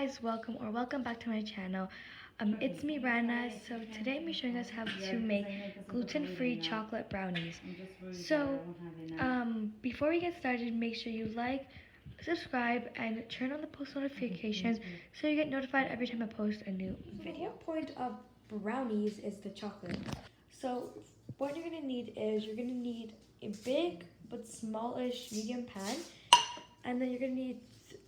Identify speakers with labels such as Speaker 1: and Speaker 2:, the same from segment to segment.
Speaker 1: guys, welcome back to my channel. It's me Rana. So today I'm showing us how to make gluten-free chocolate brownies. So before we get started, make sure you like, subscribe, and turn on the post notifications so you get notified every time I post a new video. The whole point of brownies is the chocolate. So what you're gonna need is you're gonna need a big but smallish medium pan, and then you're gonna need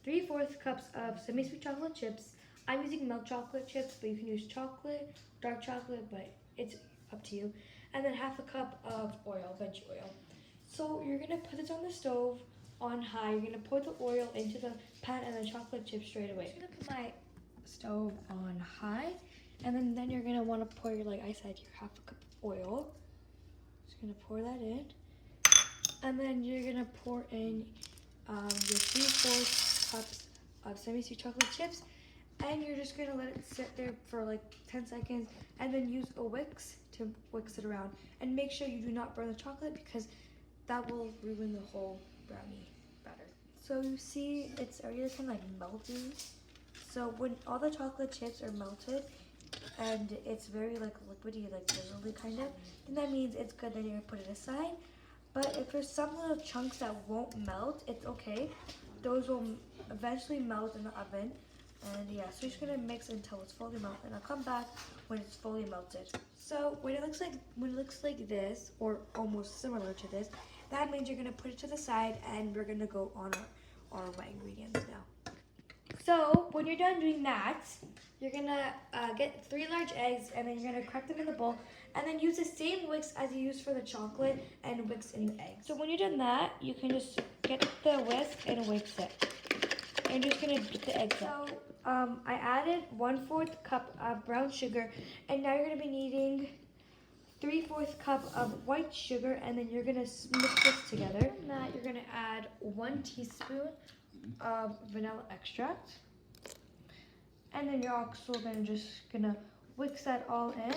Speaker 1: 3/4 cups of semi-sweet chocolate chips. I'm using milk chocolate chips, but you can use chocolate, dark chocolate, but it's up to you. And then 1/2 cup of oil, veggie oil. So you're gonna put this on the stove on high. You're gonna pour the oil into the pan and the chocolate chips straight away. I'm gonna put my stove on high, and then you're gonna want to pour your, like I said, your 1/2 cup of oil. Just gonna pour that in, and then you're gonna pour in your 3/4 cups of semi-sweet chocolate chips, and you're just gonna let it sit there for like 10 seconds, and then use a Wix to Wix it around. And make sure you do not burn the chocolate because that will ruin the whole brownie batter. So you see it's already kind of like melting. So when all the chocolate chips are melted and it's very like liquidy, like drizzly kind of, and that means it's good. Then you're gonna put it aside. But if there's some little chunks that won't melt, it's okay. Those will eventually melt in the oven. And yeah, so you're just gonna mix until it's fully melted. And I'll come back when it's fully melted. So when it looks like this, or almost similar to this, that means you're gonna put it to the side, and we're gonna go on our wet ingredients now. So when you're done doing that, you're gonna get 3 large eggs, and then you're gonna crack them in the bowl, and then use the same Wix as you used for the chocolate and Wix in the eggs. So when you're done that, you can just get the whisk and Wix it. And you're just gonna beat the eggs up. So I added 1/4 cup of brown sugar, and now you're gonna be needing 3/4 cup of white sugar, and then you're gonna mix this together. From that, you're gonna add 1 teaspoon of vanilla extract, and then you're also gonna whisk that all in.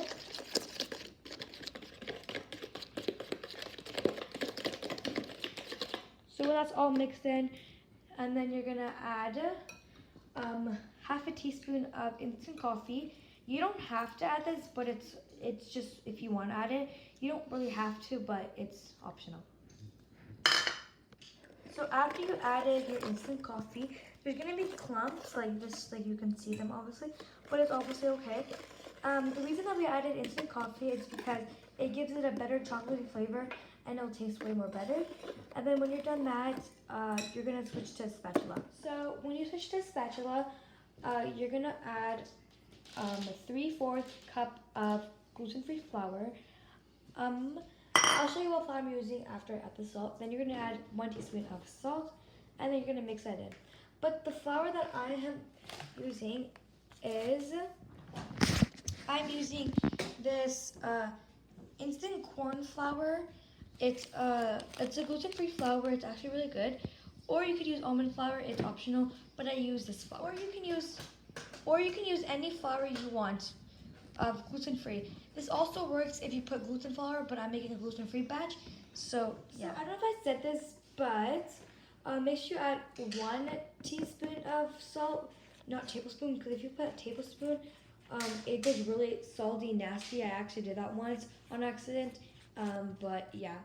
Speaker 1: So when that's all mixed in, and then you're gonna add 1/2 teaspoon of instant coffee. You don't have to add this, but it's just if you want to add it. You don't really have to, but it's optional. So after you added your instant coffee, there's gonna be clumps like this, like you can see them obviously, but it's obviously okay. The reason that we added instant coffee is because it gives it a better chocolatey flavor, and it'll taste way more better. And then when you're done that, you're gonna switch to a spatula. So when you switch to a spatula, you're gonna add 3/4 cup of gluten-free flour. I'll show you what flour I'm using after I add the salt. Then you're gonna add 1 teaspoon of salt, and then you're gonna mix that in. But the flour that I am using is, I'm using this instant corn flour. It's a gluten-free flour. It's actually really good. Or you could use almond flour. It's optional, but I use this flour. Or you can use any flour you want of gluten-free. This also works if you put gluten flour, but I'm making a gluten-free batch. So yeah. So I don't know if I said this, but make sure you add 1 teaspoon of salt, not tablespoon, because if you put a tablespoon, it goes really salty, nasty. I actually did that once on accident, but yeah.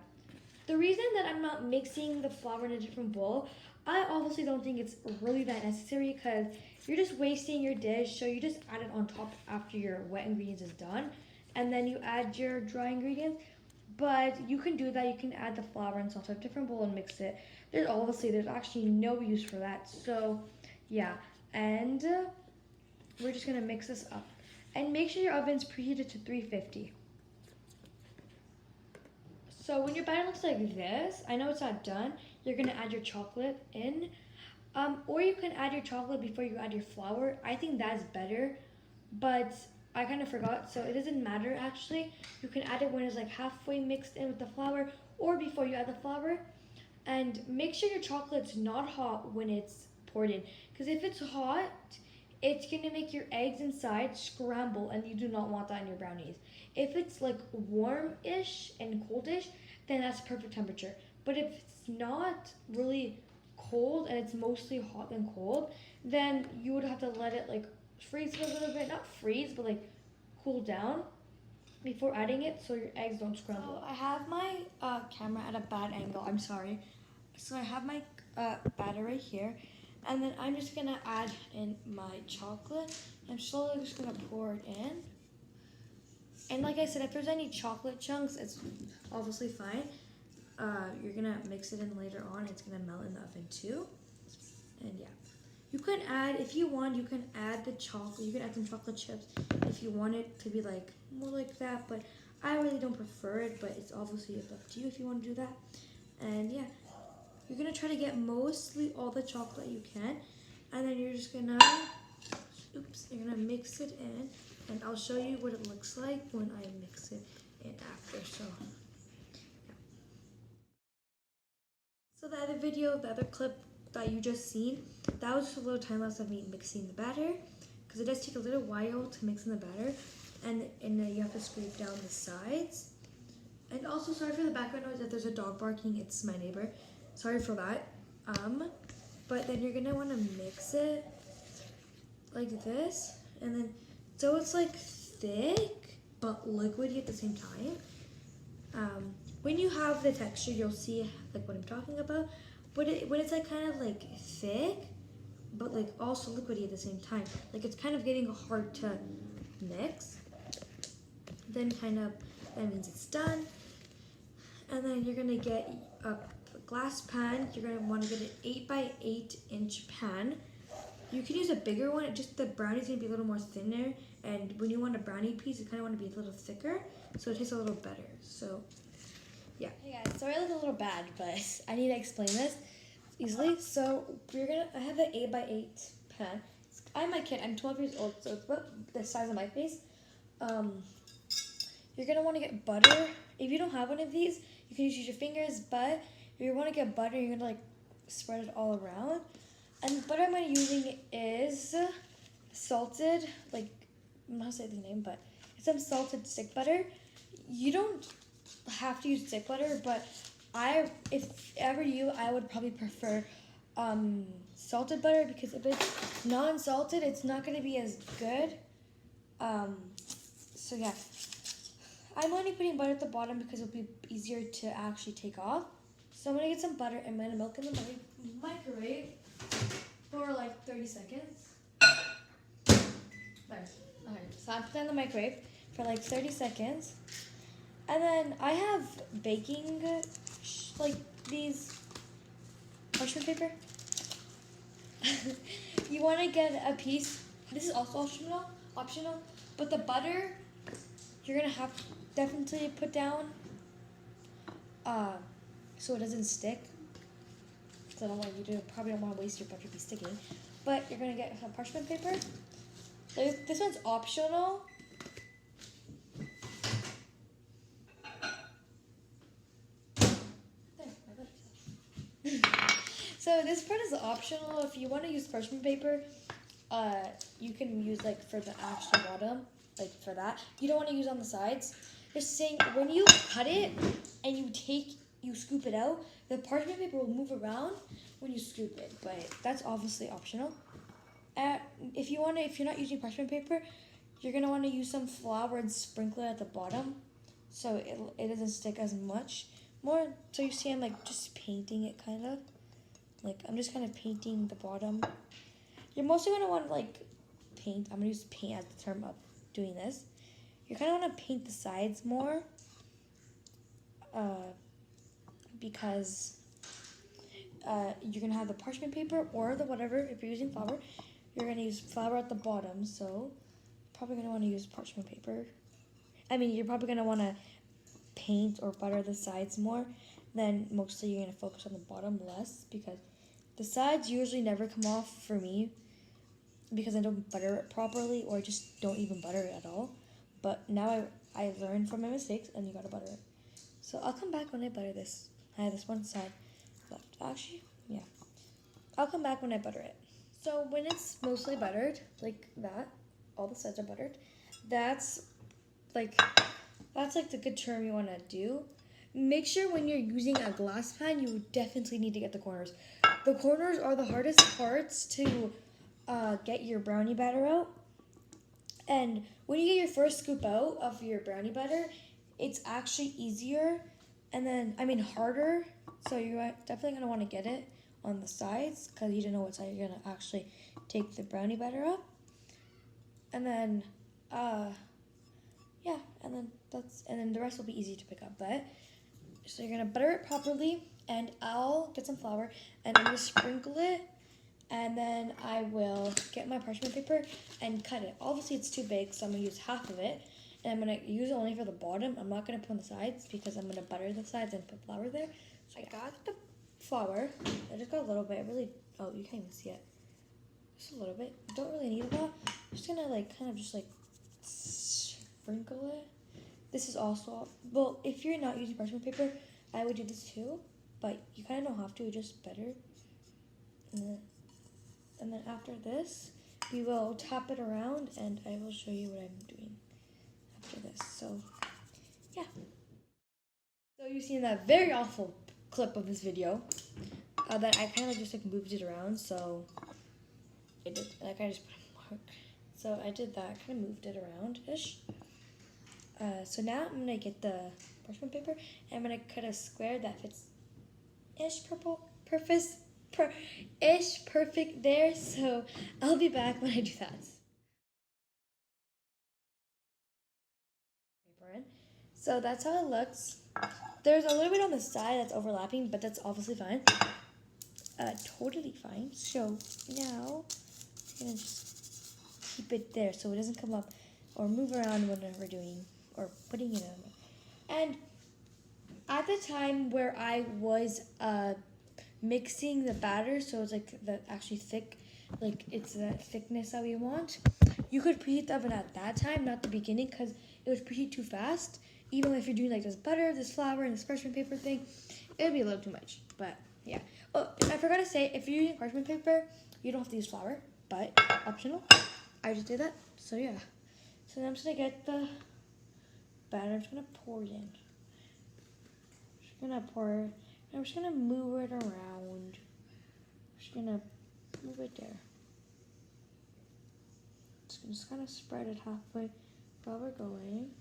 Speaker 1: The reason that I'm not mixing the flour in a different bowl, I obviously don't think it's really that necessary because you're just wasting your dish. So you just add it on top after your wet ingredients is done, and then you add your dry ingredients. But you can do that. You can add the flour and salt to a different bowl and mix it. There's actually no use for that. So yeah, and we're just gonna mix this up. And make sure your oven's preheated to 350. So when your batter looks like this, I know it's not done, you're gonna add your chocolate in. Or you can add your chocolate before you add your flour. I think that's better, but I kind of forgot, so it doesn't matter actually. You can add it when it's like halfway mixed in with the flour, or before you add the flour. And make sure your chocolate's not hot when it's poured in, because if it's hot, it's gonna make your eggs inside scramble, and you do not want that in your brownies. If it's like warm-ish and coldish, then that's perfect temperature. But if it's not really cold and it's mostly hot than cold, then you would have to let it like freeze for a little bit. Not freeze, but like cool down before adding it so your eggs don't scramble. So I have my camera at a bad angle. I'm sorry. So I have my batter right here. And then I'm just gonna add in my chocolate. I'm slowly just gonna pour it in. And like I said, if there's any chocolate chunks, it's obviously fine. You're gonna mix it in later on. It's gonna melt in the oven too. And yeah, you can add, if you want, you can add the chocolate. You can add some chocolate chips if you want it to be like more like that. But I really don't prefer it. But it's obviously up to you if you want to do that. And yeah, you're gonna try to get mostly all the chocolate you can, and then you're just gonna, you're gonna mix it in, and I'll show you what it looks like when I mix it in after. So the other video, the other clip that you just seen, that was just a little time lapse of me mixing the batter, because it does take a little while to mix in the batter, and then you have to scrape down the sides. And also, sorry for the background noise. If there's a dog barking, it's my neighbor. Sorry for that. But then you're gonna want to mix it like this, and then so it's like thick but liquidy at the same time. When you have the texture, you'll see like what I'm talking about. But when it's like kind of like thick, but like also liquidy at the same time, like it's kind of getting hard to mix. Then that means it's done. And then you're gonna get a glass pan. You're gonna want to get an 8 by 8 inch pan. You can use a bigger one. Just the brownie's gonna be a little more thinner, and when you want a brownie piece, it kind of want to be a little thicker, so it tastes a little better. So yeah. Hey guys, sorry I look a little bad, but I need to explain this easily. So I have an 8 by 8 pan. I'm a kid. I'm 12 years old, so it's about the size of my face. You're gonna want to get butter. If you don't have one of these, you can use your fingers, but if you want to get butter, you're gonna like spread it all around. And the butter I'm gonna using is salted, like I'm not gonna say the name, but it's some salted stick butter. You don't have to use stick butter, but if ever I would probably prefer salted butter, because if it's non-salted, it's not gonna be as good. So yeah. I'm only putting butter at the bottom because it'll be easier to actually take off. So I'm gonna get some butter and I'm gonna milk in the microwave for like 30 seconds. There. Okay, so I put that in the microwave for like 30 seconds. And then I have baking, like these parchment paper. You wanna get a piece, this is also optional, but the butter, you're gonna have to definitely put down so it doesn't stick. So I don't want you to, probably don't want to waste your butter be sticking. But you're gonna get some parchment paper. This one's optional. So this part is optional. If you want to use parchment paper, you can use like for the actual bottom, like for that. You don't want to use on the sides. Just saying, when you cut it and you scoop it out, the parchment paper will move around when you scoop it, but that's obviously optional. If you're not using parchment paper, you're gonna want to use some flour and sprinkle it at the bottom, so it doesn't stick as much more. So you see, I'm like just painting it, kind of. Like I'm just kind of painting the bottom. You're mostly gonna want to like paint. I'm gonna use paint as the term of doing this. You're kind of want to paint the sides more, because you're gonna have the parchment paper or the whatever. If you're using flour, you're gonna use flour at the bottom. So probably gonna want to use parchment paper. I mean, you're probably gonna want to paint or butter the sides more. Then mostly you're gonna focus on the bottom less, because the sides usually never come off for me because I don't butter it properly, or just don't even butter it at all. But now I learned from my mistakes, and you gotta butter it. So I'll come back when I butter this. I have this one side left. Actually, yeah. I'll come back when I butter it. So when it's mostly buttered, like that, all the sides are buttered, that's like the good term you wanna do. make sure when you're using a glass pan, you definitely need to get the corners. The corners are the hardest parts to get your brownie batter out. And when you get your first scoop out of your brownie batter, it's actually easier and then, harder. So you're definitely going to want to get it on the sides because you don't know what side you're going to actually take the brownie batter up. And then, yeah, and then the rest will be easy to pick up. But so you're gonna butter it properly, and I'll get some flour, and I'm gonna sprinkle it, and then I will get my parchment paper and cut it. Obviously, it's too big, so I'm gonna use half of it, and I'm gonna use it only for the bottom. I'm not gonna put on the sides because I'm gonna butter the sides and put flour there. So I got the flour. I just got a little bit. Oh, you can't even see it. Just a little bit. Don't really need a lot. I'm just gonna sprinkle it. This is also, well, if you're not using parchment paper, I would do this too, but you kind of don't have to, it's just better. And then after this, we will tap it around, and I will show you what I'm doing after this. So, yeah. So you've seen that very awful clip of this video that I kind of just moved it around, so I did, and I kind of just put a mark. So I did that, kind of moved it around-ish. So now I'm gonna get the parchment paper and I'm gonna cut a square that fits perfect there. So I'll be back when I do that. So that's how it looks. There's a little bit on the side that's overlapping, but that's obviously fine. Totally fine. So now I'm gonna just keep it there so it doesn't come up or move around whenever we're doing or putting it in. And at the time where I was mixing the batter, so it's like the actually thick, like it's the thickness that we want, you could preheat the oven at that time, not the beginning, because it would preheat too fast. Even if you're doing like this butter, this flour, and this parchment paper thing, it would be a little too much. But yeah. Oh, I forgot to say, if you're using parchment paper, you don't have to use flour, but optional. I just did that, so yeah. So then I'm just gonna get the batter. I'm just gonna pour it in. I'm just gonna move it around. Just gonna move it there. Just kind of spread it halfway while we're going.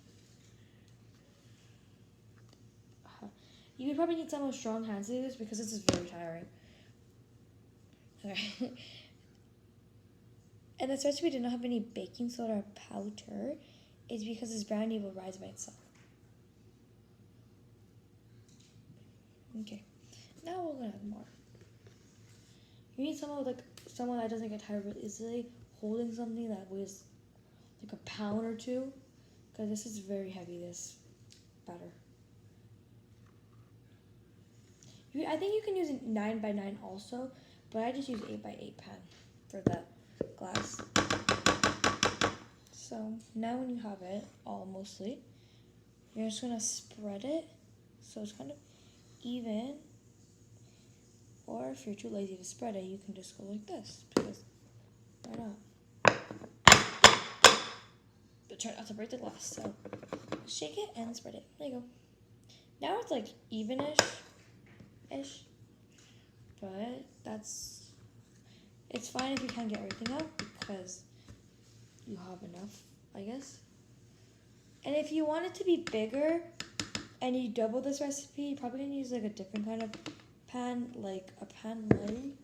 Speaker 1: You would probably need some strong hands to do this because this is very tiring. Okay. And this recipe did not have any baking soda or powder. It's because this brownie will rise by itself. Okay. Now we're gonna add more. You need someone that doesn't get tired really easily, holding something that weighs like a pound or two, because this is very heavy, this batter. I think you can use a 9x9 also, but I just use 8x8 pan for the glass. So now when you have it all mostly, you're just gonna spread it so it's kind of even. Or if you're too lazy to spread it, you can just go like this, because why not? But try not to break the glass, so shake it and spread it. There you go. Now it's like even-ish, but it's fine if you can't get everything out because you have enough, I guess. And if you want it to be bigger and you double this recipe, you're probably gonna use like a different kind of pan, like a pan like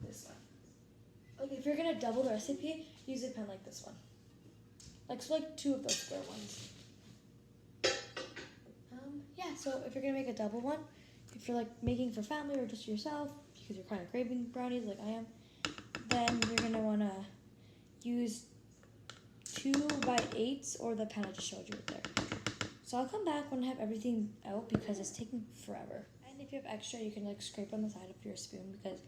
Speaker 1: this one. Okay, if you're gonna double the recipe, use a pan like this one. Like two of those square ones. Yeah, so if you're gonna make a double one, if you're like making for family or just yourself, because you're kind of craving brownies like I am, then you're gonna wanna use 2x8s or the pan I just showed you right there. So I'll come back when I have everything out because it's taking forever. And if you have extra, you can like scrape on the side of your spoon because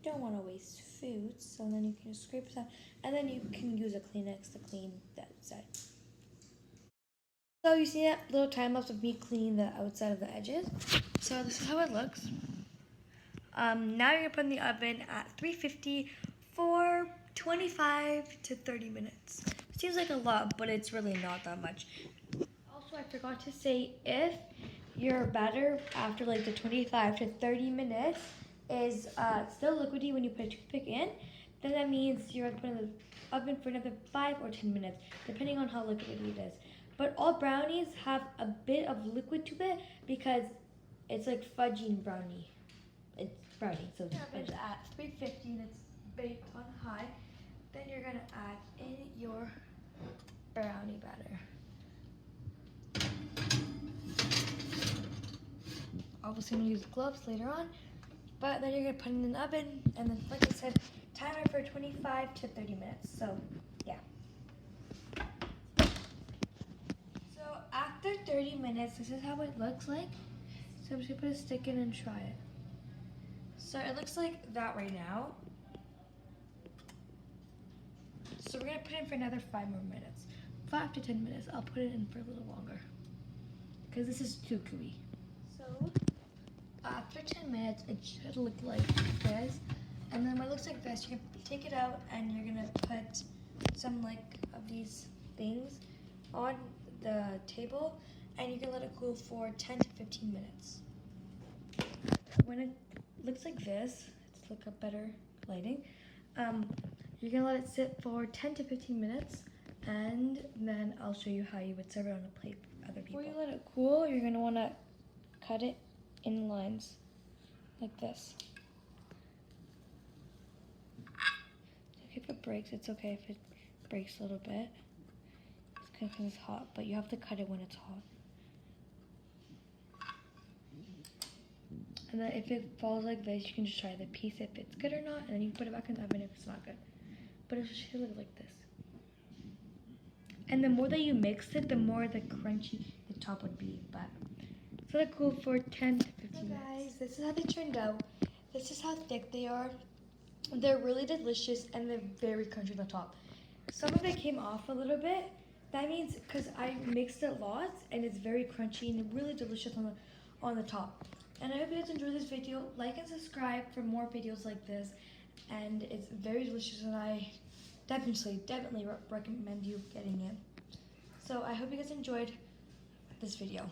Speaker 1: you don't want to waste food. So then you can just scrape it out, and then you can use a Kleenex to clean that side. So you see that little time lapse of me cleaning the outside of the edges. So this is how it looks. Now you're gonna put in the oven at 350 for 25 to 30 minutes. Seems like a lot, but it's really not that much. Also, I forgot to say, if your batter after like the 25 to 30 minutes is still liquidy when you put a toothpick in, then that means you're going to put it in the oven for another 5 or 10 minutes, depending on how liquidy it is. But all brownies have a bit of liquid to it because it's like fudging brownie. It's brownie, so it's at 350 and it's baked on high. Then you're going to add in your brownie batter. Obviously, I'm going to use gloves later on, but then you're going to put it in the oven, and then, like I said, timer for 25 to 30 minutes. So, yeah. So, after 30 minutes, this is how it looks like. So, I'm just going to put a stick in and try it. So, it looks like that right now. So, we're going to put it in for another 5 more minutes. 5 to 10 minutes. I'll put it in for a little longer because this is too gooey. So, after 10 minutes, it should look like this. And then when it looks like this, you can take it out and you're gonna put some of these things on the table, and you can let it cool for 10 to 15 minutes. When it looks like this, let's look up better lighting. You're gonna let it sit for 10 to 15 minutes, and then I'll show you how you would serve it on a plate for other people. Before you let it cool, you're gonna wanna cut it in lines like this. If it breaks, it's okay if it breaks a little bit. It's because it's hot, but you have to cut it when it's hot. And then if it falls like this, you can just try the piece if it's good or not, and then you can put it back in the oven if it's not good. But it should look like this. And the more that you mix it, the more the crunchy the top would be. But so let it cool for 10 to 15 minutes. Guys, this is how they turned out. This is how thick they are. They're really delicious and they're very crunchy on the top. Some of it came off a little bit. That means because I mixed it lots and it's very crunchy and really delicious on the top. And I hope you guys enjoyed this video. Like and subscribe for more videos like this. And it's very delicious and I definitely recommend you getting it. So I hope you guys enjoyed this video.